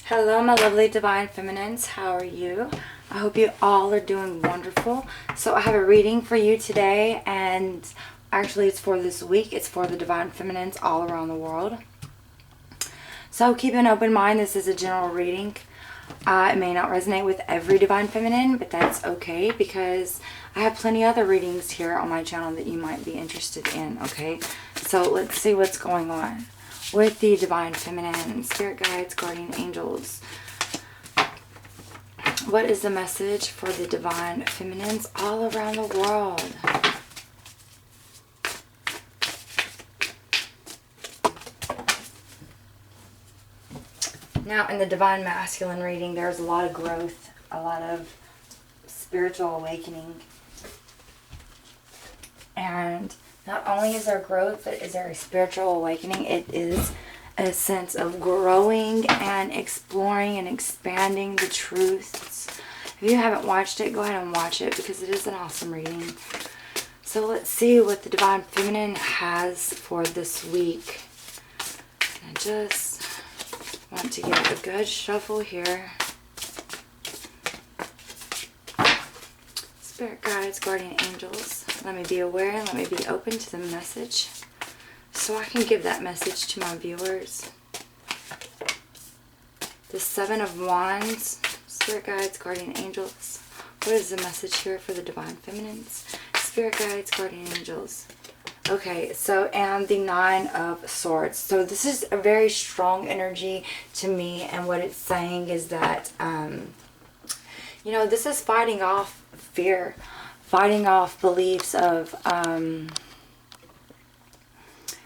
Hello, my lovely divine feminines. How are you? I hope you all are doing wonderful. So I have a reading for you today, and actually it's for this week. It's for the divine feminines all around the world. So keep an open mind. This is a general reading. It may not resonate with every divine feminine, but that's okay because I have plenty of other readings here on my channel that you might be interested in, okay? So let's see what's going on with the divine feminine, spirit guides, guardian angels. What is the message for the divine feminines all around the world? Now, in the divine masculine reading, there's a lot of growth, a lot of spiritual awakening. And not only is there growth, but is there a spiritual awakening? It is a sense of growing and exploring and expanding the truths. If you haven't watched it, go ahead and watch it because it is an awesome reading. So let's see what the divine feminine has for this week. I just want to get a good shuffle here. Spirit guides, guardian angels, let me be aware and let me be open to the message so I can give that message to my viewers. The Seven of Wands, spirit guides, guardian angels. What is the message here for the divine feminines? Spirit guides, guardian angels. Okay, so, and the Nine of Swords. So this is a very strong energy to me, and what it's saying is that, you know, this is fighting off fear, fighting off beliefs of,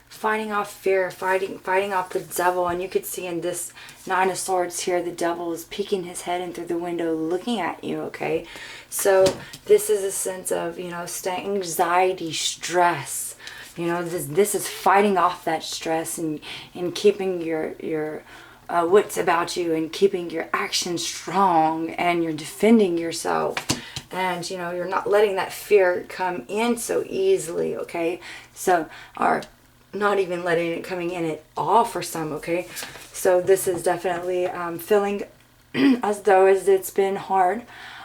fighting off fear, fighting off the devil. And you could see in this Nine of Swords here, the devil is peeking his head in through the window looking at you, okay? So this is a sense of, you know, anxiety, stress. You know, this is fighting off that stress and keeping your wits about you and keeping your actions strong, and you're defending yourself. And, you know, you're not letting that fear come in so easily, okay? So, or not even letting it coming in at all for some, okay? So this is definitely feeling as though as it's been hard,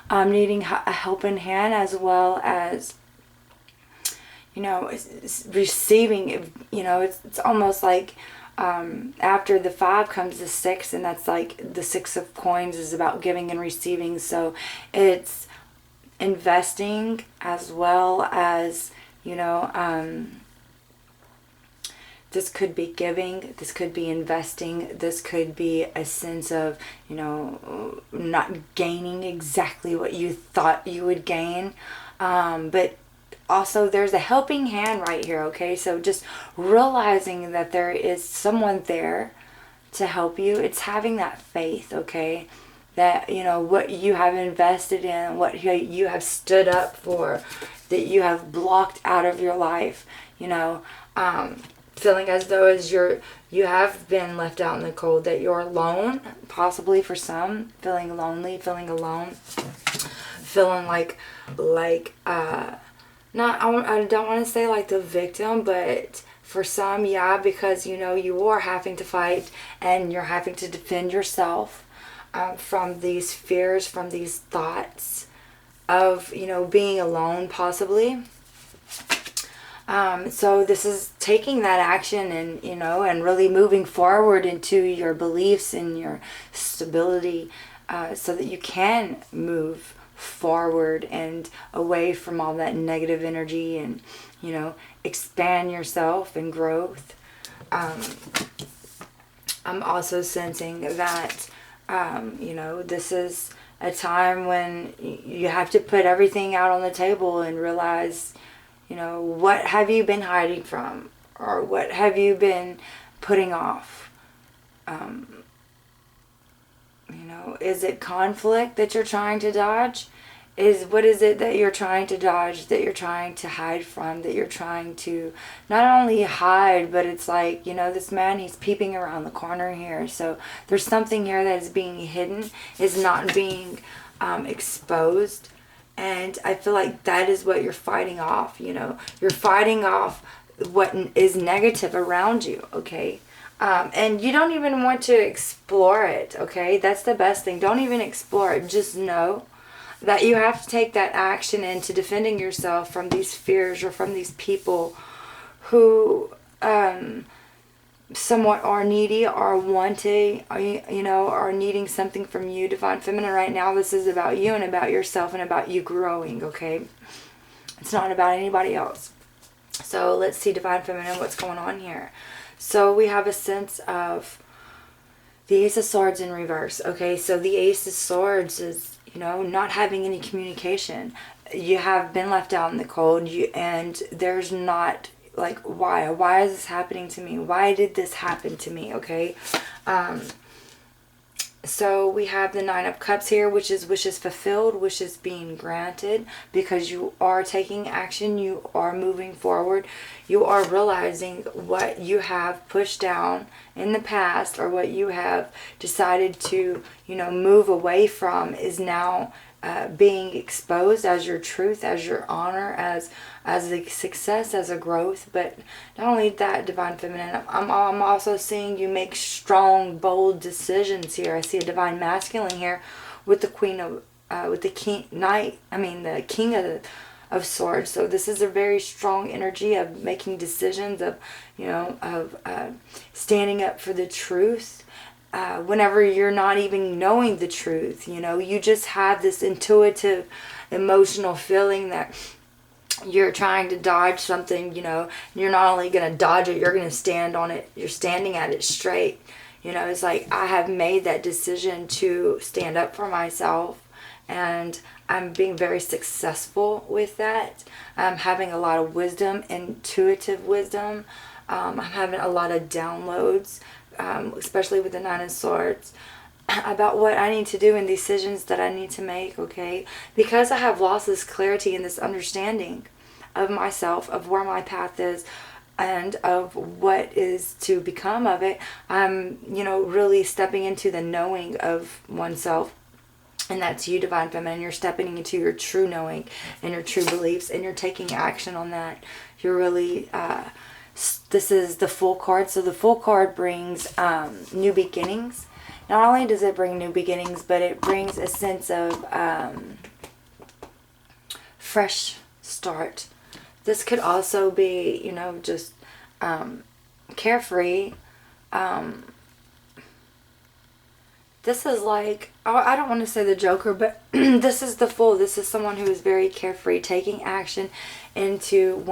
needing a helping hand, as well as, you know, receiving. You know, it's almost like after the 5 comes the 6, and that's like the 6 of coins is about giving and receiving. So it's investing as well as, you know, this could be giving, this could be investing, this could be a sense of, you know, not gaining exactly what you thought you would gain, but also there's a helping hand right here, okay? So just realizing that there is someone there to help you. It's having that faith, okay? That, you know, what you have invested in, what you have stood up for, that you have blocked out of your life, you know, feeling as though as you have been left out in the cold, that you're alone, possibly for some, feeling lonely, feeling alone, feeling like I don't want to say like the victim, but for some, yeah, because, you know, you are having to fight and you're having to defend yourself from these fears, from these thoughts of, you know, being alone possibly. So this is taking that action and, you know, and really moving forward into your beliefs and your stability, so that you can move forward and away from all that negative energy and, you know, expand yourself and growth. I'm also sensing that, you know, this is a time when you have to put everything out on the table and realize, you know, what have you been hiding from, or what have you been putting off? You know, is it conflict that you're trying to dodge? What is it that you're trying to dodge, that you're trying to hide from, that you're trying to not only hide, but it's like, you know, this man, he's peeping around the corner here. So there's something here that is being hidden, is not being exposed. And I feel like that is what you're fighting off, you know. You're fighting off what is negative around you, okay? And you don't even want to explore it, okay? That's the best thing. Don't even explore it. Just know that you have to take that action into defending yourself from these fears or from these people who somewhat are needy, are wanting, are needing something from you, Divine Feminine. Right now, this is about you and about yourself and about you growing, okay? It's not about anybody else. So let's see, Divine Feminine, what's going on here. So we have a sense of the Ace of Swords in reverse, okay? So the Ace of Swords is, not having any communication. You have been left out in the cold, and there's not, like, why? Why is this happening to me? Why did this happen to me, okay? So we have the Nine of Cups here, which is wishes fulfilled, wishes being granted, because you are taking action, you are moving forward, you are realizing what you have pushed down in the past, or what you have decided to, move away from, is now being exposed as your truth, as your honor, as a success, as a growth. But not only that, Divine Feminine, I'm also seeing you make strong, bold decisions here. I see a Divine Masculine here with the Queen of, with the the King of Swords. So this is a very strong energy of making decisions, of, standing up for the truth. Whenever you're not even knowing the truth, you just have this intuitive, emotional feeling that you're trying to dodge something, you're not only going to dodge it, you're going to stand on it, you're standing at it straight. It's like, I have made that decision to stand up for myself, and I'm being very successful with that. I'm having a lot of wisdom, intuitive wisdom. I'm having a lot of downloads, especially with the Nine of Swords, about what I need to do and decisions that I need to make, okay? Because I have lost this clarity and this understanding of myself, of where my path is, and of what is to become of it. I'm, really stepping into the knowing of oneself. And that's you, Divine Feminine. You're stepping into your true knowing and your true beliefs, and you're taking action on that. You're really, this is the Fool card. So the Fool card brings new beginnings. Not only does it bring new beginnings, but it brings a sense of fresh start. This could also be, just carefree. This is like, I don't want to say the Joker, but this is the Fool. This is someone who is very carefree, taking action into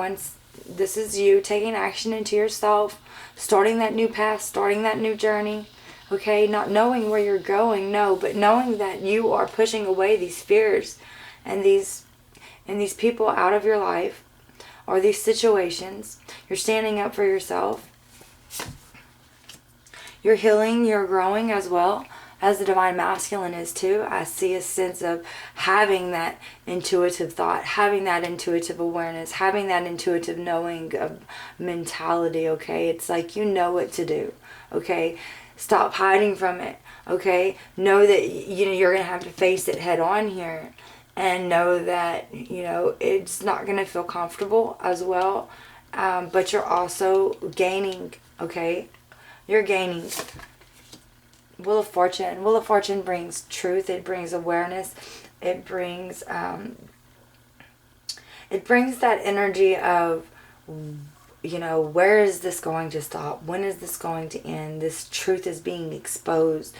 this is you taking action into yourself, starting that new path, starting that new journey. Okay, not knowing where you're going, no, but knowing that you are pushing away these fears and these people out of your life, or these situations. You're standing up for yourself. You're healing, you're growing as well, as the Divine Masculine is too. I see a sense of having that intuitive thought, having that intuitive awareness, having that intuitive knowing of mentality, okay? It's like you know what to do, okay? Stop hiding from it, okay? Know that, you're going to have to face it head on here. And know that, it's not going to feel comfortable as well. But you're also gaining, okay? You're gaining. Wheel of Fortune. Wheel of Fortune brings truth. It brings awareness. It brings that energy of, where is this going to stop? When is this going to end? This truth is being exposed.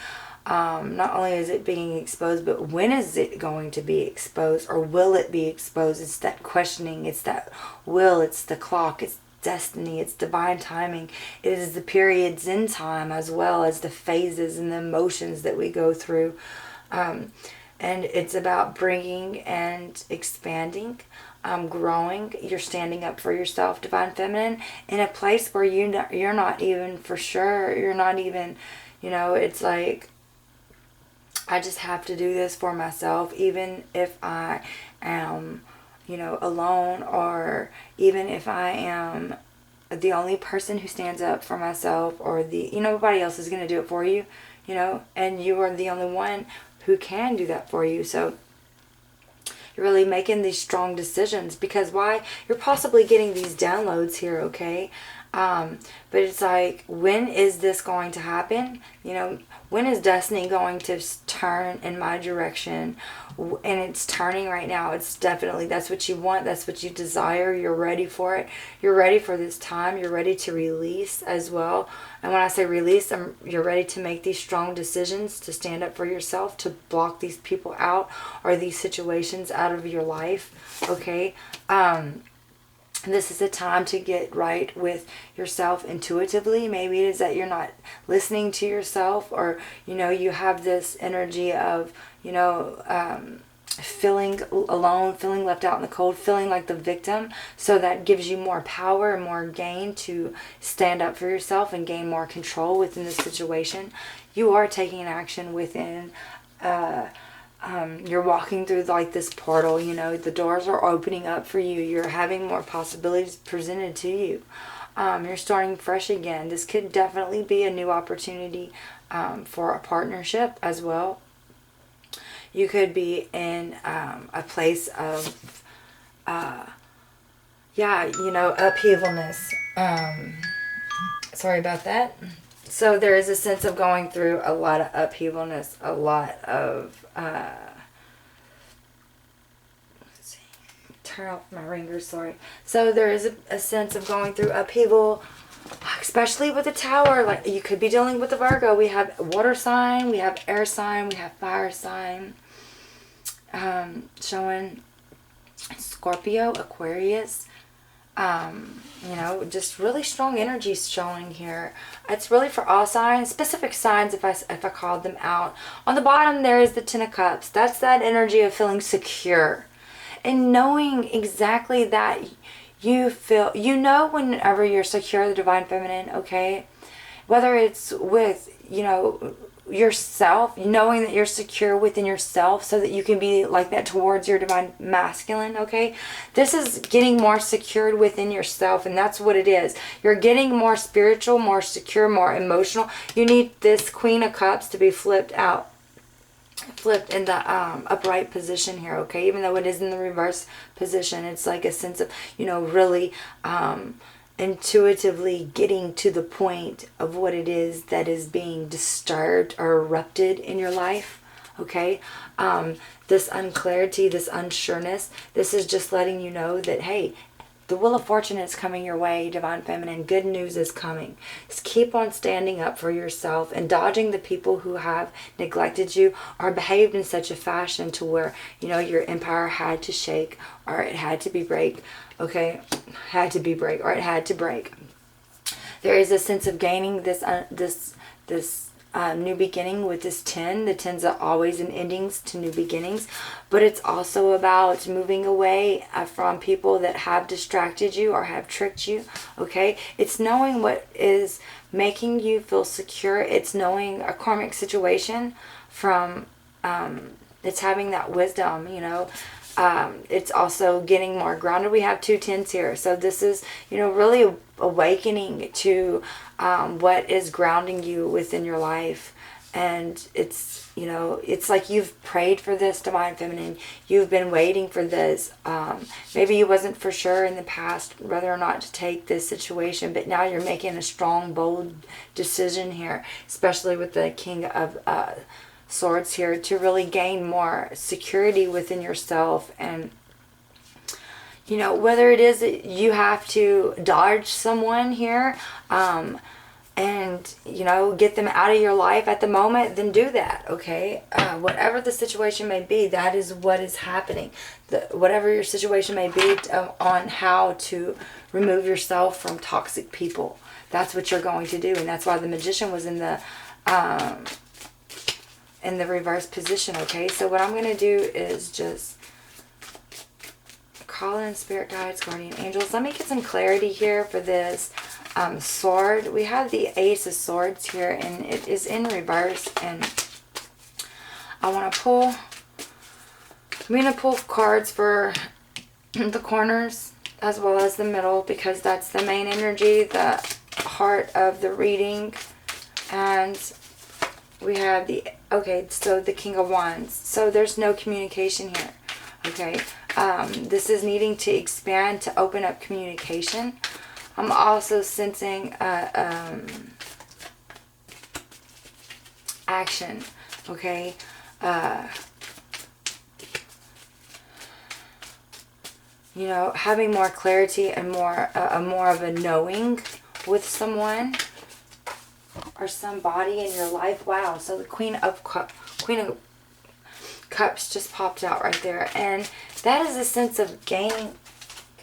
Not only is it being exposed, but when is it going to be exposed, or will it be exposed? It's that questioning, it's that will, it's the clock, it's destiny, it's divine timing. It is the periods in time, as well as the phases and the emotions that we go through. And it's about bringing and expanding, growing. You're standing up for yourself, Divine Feminine, in a place where you're not even for sure. You're not even, it's like, I just have to do this for myself, even if I am, alone, or even if I am the only person who stands up for myself, or nobody else is going to do it for you, and you are the only one who can do that for you. So you're really making these strong decisions, because why? You're possibly getting these downloads here, okay? But it's like, when is this going to happen? You know, when is destiny going to turn in my direction? And it's turning right now. It's definitely, that's what you want. That's what you desire. You're ready for it. You're ready for this time. You're ready to release as well. And when I say release, you're ready to make these strong decisions, to stand up for yourself, to block these people out or these situations out of your life. Okay. This is a time to get right with yourself intuitively. Maybe it is that you're not listening to yourself, or, you know, you have this energy of, you know, feeling alone, feeling left out in the cold, feeling like the victim. So that gives you more power and more gain to stand up for yourself and gain more control within the situation. You are taking action within, you're walking through like this portal, you know, the doors are opening up for you. You're having more possibilities presented to you. You're starting fresh again. This could definitely be a new opportunity for a partnership as well. You could be in a place of, yeah, you know, upheavalness. Sorry about that. So there is a sense of going through a lot of upheavalness, a lot of, let's see, turn off my ringer, sorry. So there is a sense of going through upheaval, especially with the Tower. Like, you could be dealing with the Virgo. We have water sign, we have air sign, we have fire sign, showing Scorpio, Aquarius. You know, just really strong energies showing here. It's really for all signs, specific signs if I called them out. On the bottom there is the Ten of Cups. That's that energy of feeling secure and knowing exactly that you feel, you know, whenever you're secure, the Divine Feminine, okay? Whether it's with, you know, yourself, knowing that you're secure within yourself so that you can be like that towards your Divine Masculine, okay? This is getting more secured within yourself, and that's what it is. You're getting more spiritual, more secure, more emotional. You need this Queen of Cups to be flipped out, flipped in the upright position here, okay? Even though it is in the reverse position, it's like a sense of, you know, really intuitively getting to the point of what it is that is being disturbed or erupted in your life, okay? This unclarity, this unsureness, this is just letting you know that, hey, the Wheel of Fortune is coming your way, Divine Feminine. Good news is coming. Just keep on standing up for yourself and dodging the people who have neglected you or behaved in such a fashion to where, you know, your empire had to shake or it had to be break. Okay, had to be break, or it had to break. There is a sense of gaining this new beginning with this 10. The 10s are always in endings to new beginnings, but it's also about moving away from people that have distracted you or have tricked you. Okay, it's knowing what is making you feel secure. It's knowing a karmic situation from it's having that wisdom, you know. It's also getting more grounded. We have 2 10s here. So this is, you know, really awakening to what is grounding you within your life. And it's, you know, it's like you've prayed for this, Divine Feminine. You've been waiting for this. Maybe you wasn't for sure in the past whether or not to take this situation, but now you're making a strong, bold decision here, especially with the King of Swords here, to really gain more security within yourself. And, you know, whether it is that you have to dodge someone here and, you know, get them out of your life at the moment, then do that, okay? Whatever the situation may be, that is what is happening. Whatever your situation may be on how to remove yourself from toxic people, that's what you're going to do. And that's why the Magician was in the reverse position, okay? So what I'm going to do is just call in spirit guides, guardian angels. Let me get some clarity here for this sword. We have the Ace of Swords here, and it is in reverse, and I want to pull, I'm going to pull cards for the corners as well as the middle, because that's the main energy, the heart of the reading. And we have the, okay, so the King of Wands. So there's no communication here, okay? This is needing to expand, to open up communication. I'm also sensing action, okay? You know, having more clarity and more of a knowing with someone or somebody in your life. Wow. So the Queen of Cups just popped out right there, and that is a sense of gaining.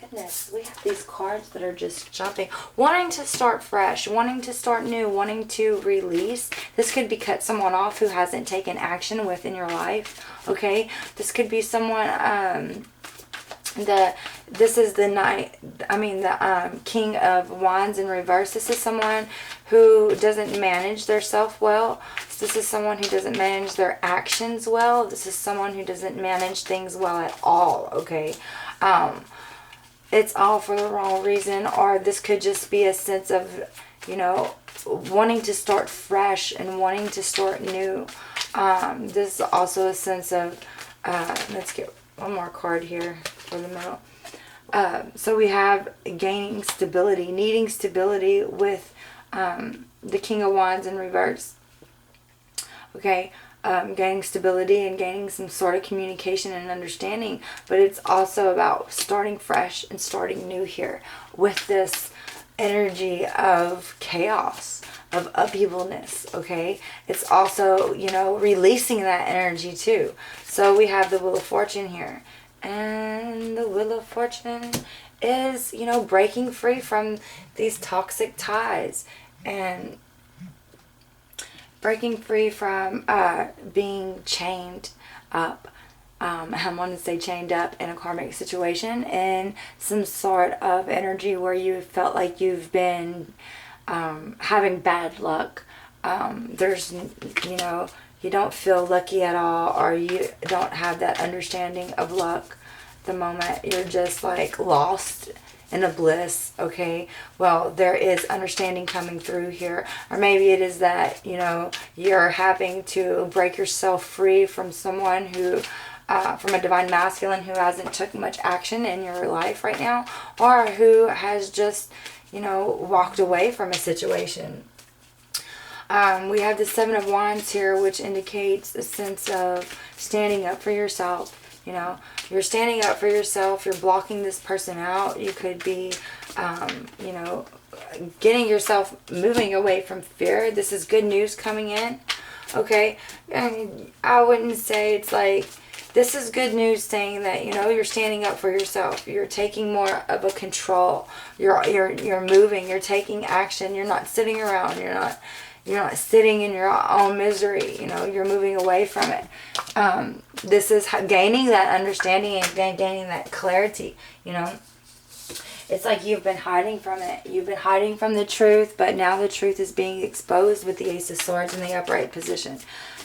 Goodness, we have these cards that are just jumping. Wanting to start fresh, wanting to start new, wanting to release. This could be cut someone off who hasn't taken action within your life. Okay, this could be someone. This is the King of Wands in reverse. This is someone who doesn't manage their self well. This is someone who doesn't manage their actions well. This is someone who doesn't manage things well at all, okay? It's all for the wrong reason, or this could just be a sense of, you know, wanting to start fresh and wanting to start new. This is also a sense of, let's get one more card here for the middle. So we have gaining stability, needing stability with the King of Wands in reverse. Okay, gaining stability and gaining some sort of communication and understanding. But it's also about starting fresh and starting new here with this energy of chaos, of upheavalness, okay? It's also, you know, releasing that energy too. So we have the Wheel of Fortune here. And the Wheel of Fortune is, you know, breaking free from these toxic ties and breaking free from being chained up. I want to say chained up in a karmic situation, and some sort of energy where you felt like you've been having bad luck. There's, you know, you don't feel lucky at all, or you don't have that understanding of luck the moment. You're just like lost in a bliss, okay? Well, there is understanding coming through here. Or maybe it is that, you know, you're having to break yourself free from someone who, from a divine masculine who hasn't took much action in your life right now, or who has just, you know, walked away from a situation. We have the Seven of Wands here, which indicates a sense of standing up for yourself. You know, you're standing up for yourself. You're blocking this person out. You could be, you know, getting yourself moving away from fear. This is good news coming in. Okay. And I wouldn't say it's like, this is good news saying that, you know, you're standing up for yourself. You're taking more of a control. You're moving. You're taking action. You're not sitting around. You're not sitting in your own misery. You know, you're moving away from it. This is gaining that understanding and gaining that clarity, you know. It's like you've been hiding from it. You've been hiding from the truth, but now the truth is being exposed with the Ace of Swords in the upright position.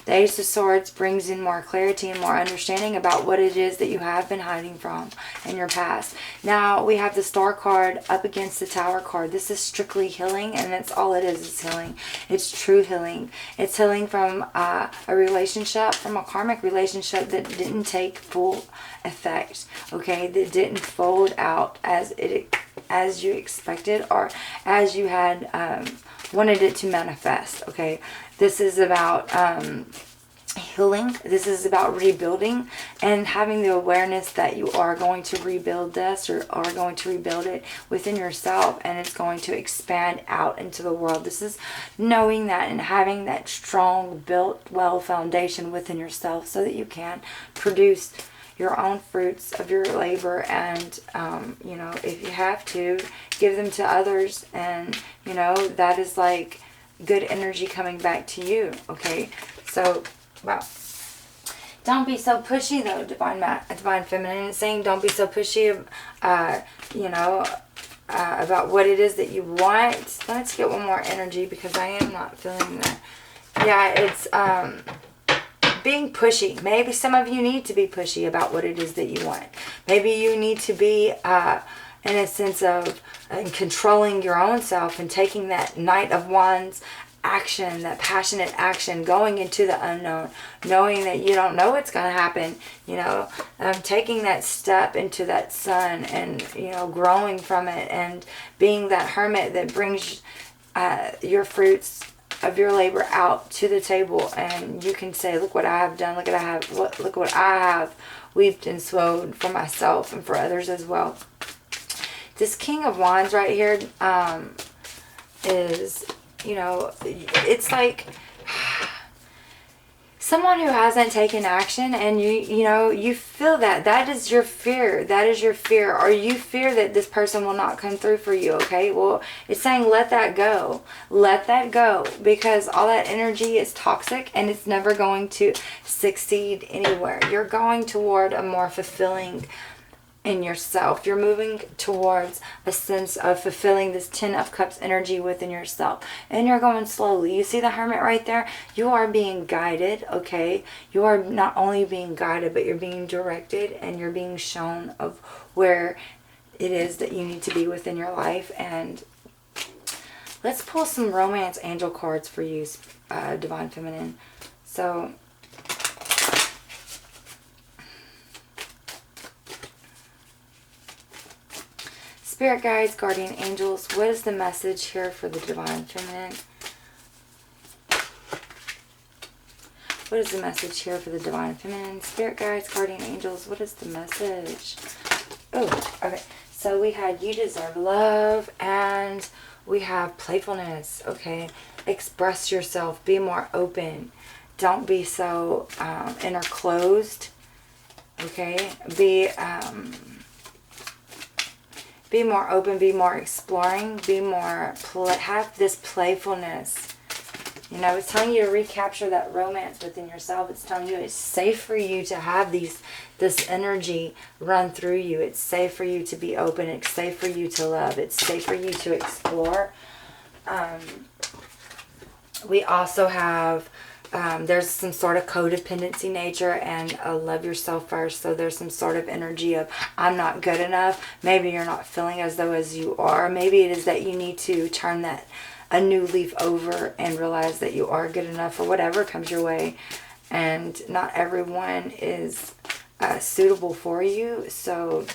The Ace of Swords brings in more clarity and more understanding about what it is that you have been hiding from in your past. Now we have the Star card up against the Tower card. This is strictly healing, and that's all it is. It's healing. It's true healing. It's healing from a relationship, from a karmic relationship that didn't take full effect. Okay, that didn't fold out as you expected, or as you had wanted it to manifest. Okay, this is about healing. This is about rebuilding and having the awareness that you are going to rebuild this, or are going to rebuild it within yourself, and it's going to expand out into the world. This is knowing that and having that strong, built, well foundation within yourself so that you can produce your own fruits of your labor, and you know, if you have to, give them to others, and you know, that is like good energy coming back to you. Okay, so wow, don't be so pushy though, divine feminine. It's saying don't be so pushy, you know, about what it is that you want. Let's get one more energy, because I am not feeling that. Yeah, it's being pushy. Maybe some of you need to be pushy about what it is that you want. Maybe you need to be in a sense of controlling your own self and taking that Knight of Wands action, that passionate action, going into the unknown, knowing that you don't know what's going to happen, you know, taking that step into that sun and, you know, growing from it and being that hermit that brings your fruits of your labor out to the table, and you can say, look what I have done, look what I have weeped and swowed for myself and for others as well. This King of Wands right here is, you know, it's like someone who hasn't taken action, and you know, you feel that is your fear. That is your fear. Or you fear that this person will not come through for you, okay? Well, it's saying let that go. Let that go, because all that energy is toxic and it's never going to succeed anywhere. You're going toward a more fulfilling in yourself. You're moving towards a sense of fulfilling this 10 of Cups energy within yourself, and you're going slowly. You see the Hermit right there? You are being guided, okay? You are not only being guided, but you're being directed, and you're being shown of where it is that you need to be within your life. And let's pull some romance angel cards for you, Divine Feminine. So Spirit guides, guardian angels, what is the message here for the Divine Feminine? What is the message here for the Divine Feminine? Spirit guides, guardian angels, what is the message? Oh, okay. So we had you deserve love, and we have playfulness, okay? Express yourself. Be more open. Don't be so inner closed, okay? Be more open, be more exploring, be more, have this playfulness. You know, it's telling you to recapture that romance within yourself. It's telling you it's safe for you to have this energy run through you. It's safe for you to be open. It's safe for you to love. It's safe for you to explore. We also have, there's some sort of codependency nature and love yourself first. So there's some sort of energy of I'm not good enough. Maybe you're not feeling as though as you are. Maybe it is that you need to turn a new leaf over and realize that you are good enough for whatever comes your way. And not everyone is suitable for you. So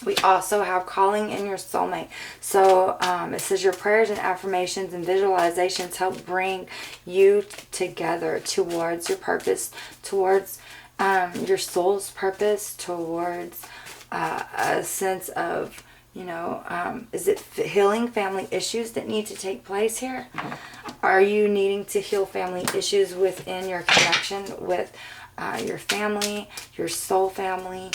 we also have calling in your soulmate. So it says your prayers and affirmations and visualizations help bring you together towards your purpose, towards your soul's purpose, towards a sense of, you know, is it healing family issues that need to take place here? Are you needing to heal family issues within your connection with your family, your soul family?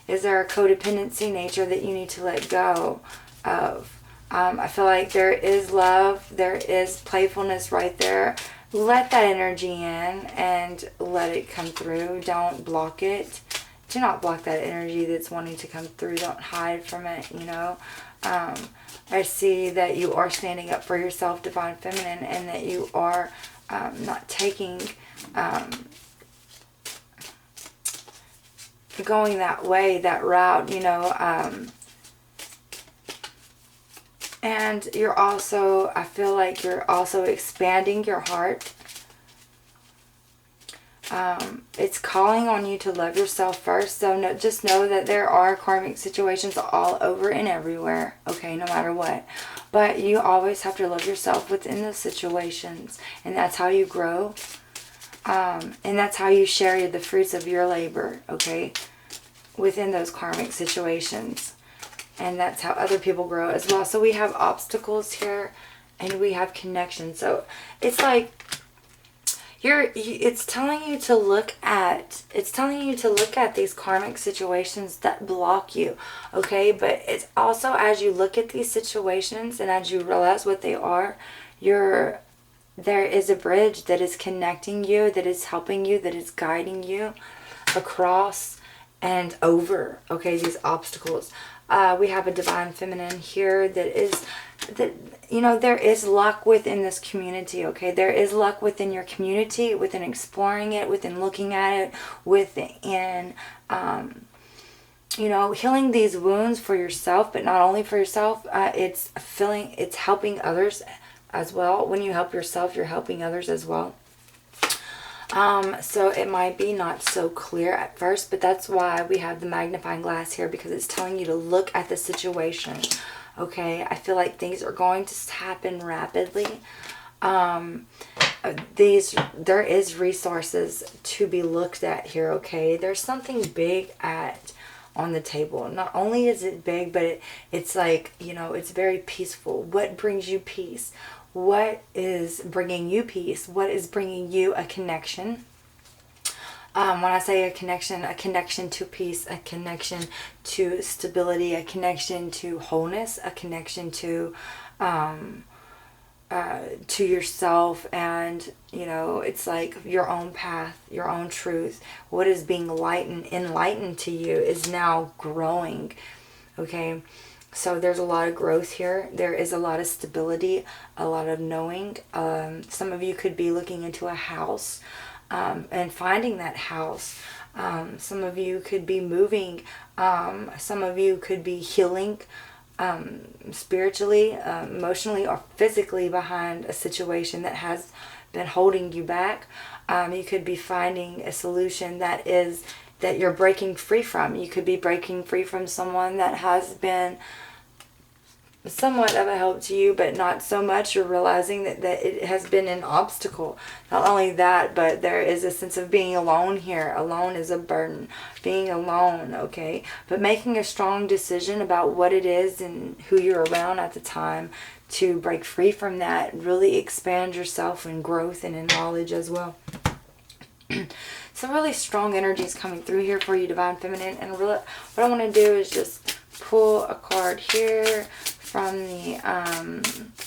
Is there a codependency nature that you need to let go of? I feel like there is love, there is playfulness right there. Let that energy in and let it come through. Don't block it. Do not block that energy that's wanting to come through. Don't hide from it, you know. I see that you are standing up for yourself, Divine Feminine, and that you are not taking... going that way, that route, you know, and you're also, I feel like you're also expanding your heart. It's calling on you to love yourself first. So just know that there are karmic situations all over and everywhere, okay, no matter what. But you always have to love yourself within those situations, and that's how you grow. And that's how you share the fruits of your labor, okay, within those karmic situations. And that's how other people grow as well. So we have obstacles here, and we have connection. So it's like it's telling you to look at these karmic situations that block you, okay? But it's also, as you look at these situations and as you realize what they are, there is a bridge that is connecting you, that is helping you, that is guiding you across and over, okay, these obstacles. We have a Divine Feminine here that you know, there is luck within this community, okay? There is luck within your community, within exploring it, within looking at it, within, you know, healing these wounds for yourself, but not only for yourself. It's helping others as well. When you help yourself, you're helping others as well. So it might be not so clear at first, but that's why we have the magnifying glass here, because it's telling you to look at the situation. Okay, I feel like things are going to happen rapidly. There is resources to be looked at here. Okay, there's something big on the table. Not only is it big, but it's like, you know, it's very peaceful. What brings you peace? What is bringing you peace? What is bringing you a connection? When I say a connection to peace, a connection to stability, a connection to wholeness, a connection to yourself, and, you know, it's like your own path, your own truth. What is being enlightened to you is now growing. Okay, so there's a lot of growth here. There is a lot of stability, a lot of knowing. Some of you could be looking into a house and finding that house. Some of you could be moving. Some of you could be healing spiritually, emotionally, or physically behind a situation that has been holding you back. You could be finding a solution that you're breaking free from. You could be breaking free from someone that has been somewhat of a help to you, but not so much. You're realizing that it has been an obstacle. Not only that, but there is a sense of being alone here. Alone is a burden. Being alone, okay? But making a strong decision about what it is and who you're around at the time to break free from that. Really expand yourself in growth and in knowledge as well. Some really strong energies coming through here for you, Divine Feminine. And really, what I want to do is just pull a card here from the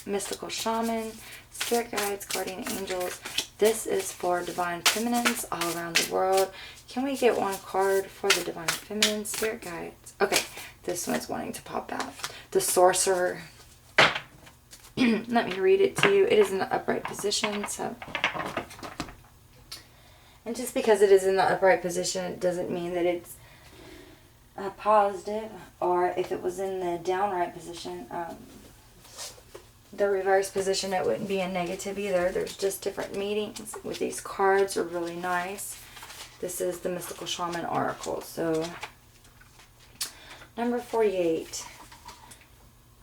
Mystical Shaman, Spirit Guides, Guardian Angels. This is for Divine Feminines all around the world. Can we get one card for the Divine Feminine, Spirit Guides? Okay, this one's wanting to pop out. The Sorcerer. Let me read it to you. It is in the upright position, so... And just because it is in the upright position, it doesn't mean that it's positive, or if it was in the downright position, the reverse position, it wouldn't be a negative either. There's just different meanings with these cards. Are really nice. This is the Mystical Shaman Oracle. So number 48.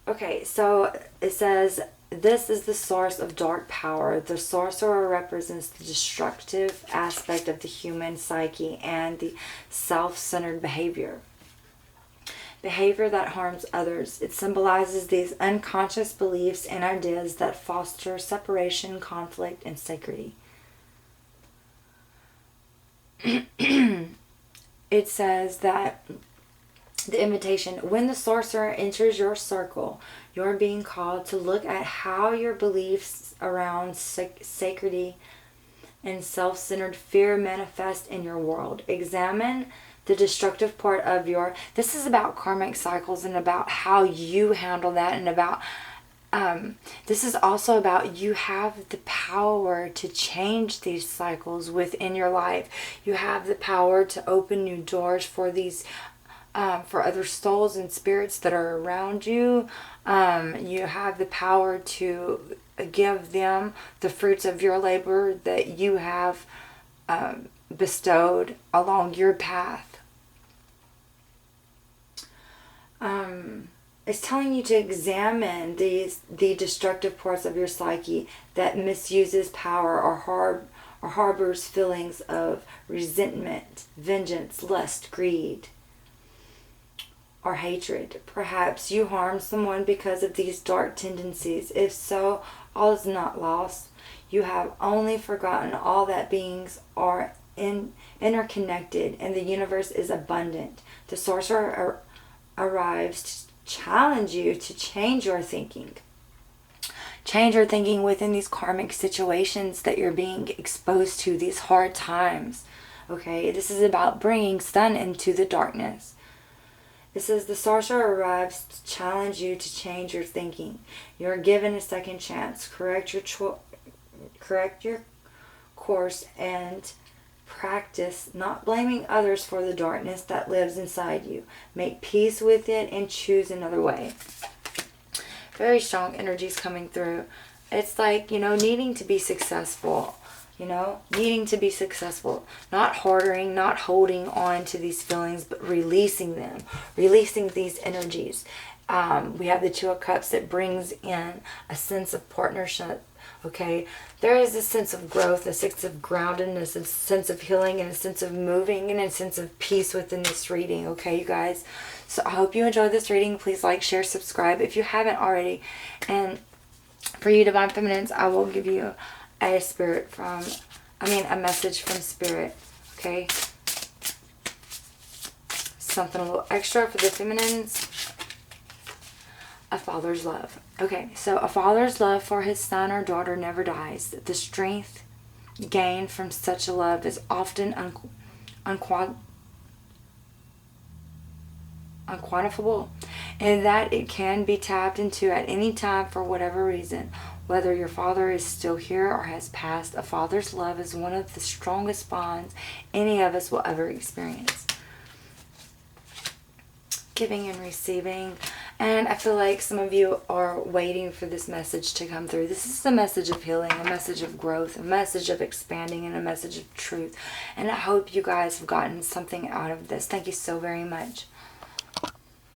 Okay, so it says, this is the source of dark power. The sorcerer represents the destructive aspect of the human psyche and the self-centered behavior that harms others. It symbolizes these unconscious beliefs and ideas that foster separation, conflict, and sacredity. It says that the invitation, when the sorcerer enters your circle, you're being called to look at how your beliefs around sacredity and self-centered fear manifest in your world. Examine the destructive part of this is about karmic cycles and about how you handle that, and about this is also about you have the power to change these cycles within your life. You have the power to open new doors for these for other souls and spirits that are around you. You have the power to give them the fruits of your labor that you have bestowed along your path. It's telling you to examine the destructive parts of your psyche that misuses power or harbors feelings of resentment, vengeance, lust, greed, or hatred. Perhaps you harmed someone because of these dark tendencies. If so, all is not lost. You have only forgotten all that beings are interconnected, and the universe is abundant. The sorcerer arrives to challenge you to change your thinking. Change your thinking within these karmic situations that you're being exposed to, these hard times. Okay, this is about bringing sun into the darkness. It says the sorcerer arrives to challenge you to change your thinking. You're given a second chance. Correct your course and practice not blaming others for the darkness that lives inside you. Make peace with it and choose another way. Very strong energies coming through. It's like, you know, needing to be successful. You know, needing to be successful, not harboring, not holding on to these feelings, but releasing them, releasing these energies. We have the Two of Cups that brings in a sense of partnership. Okay, there is a sense of growth, a sense of groundedness, a sense of healing, and a sense of moving, and a sense of peace within this reading. Okay, you guys. So I hope you enjoyed this reading. Please like, share, subscribe if you haven't already. And for you Divine Feminines, I will give you a message from Spirit, okay? Something a little extra for the feminines. A father's love. Okay, so a father's love for his son or daughter never dies. The strength gained from such a love is often unquantifiable, and that it can be tapped into at any time for whatever reason. Whether your father is still here or has passed, a father's love is one of the strongest bonds any of us will ever experience. Giving and receiving. And I feel like some of you are waiting for this message to come through. This is a message of healing, a message of growth, a message of expanding, and a message of truth. And I hope you guys have gotten something out of this. Thank you so very much.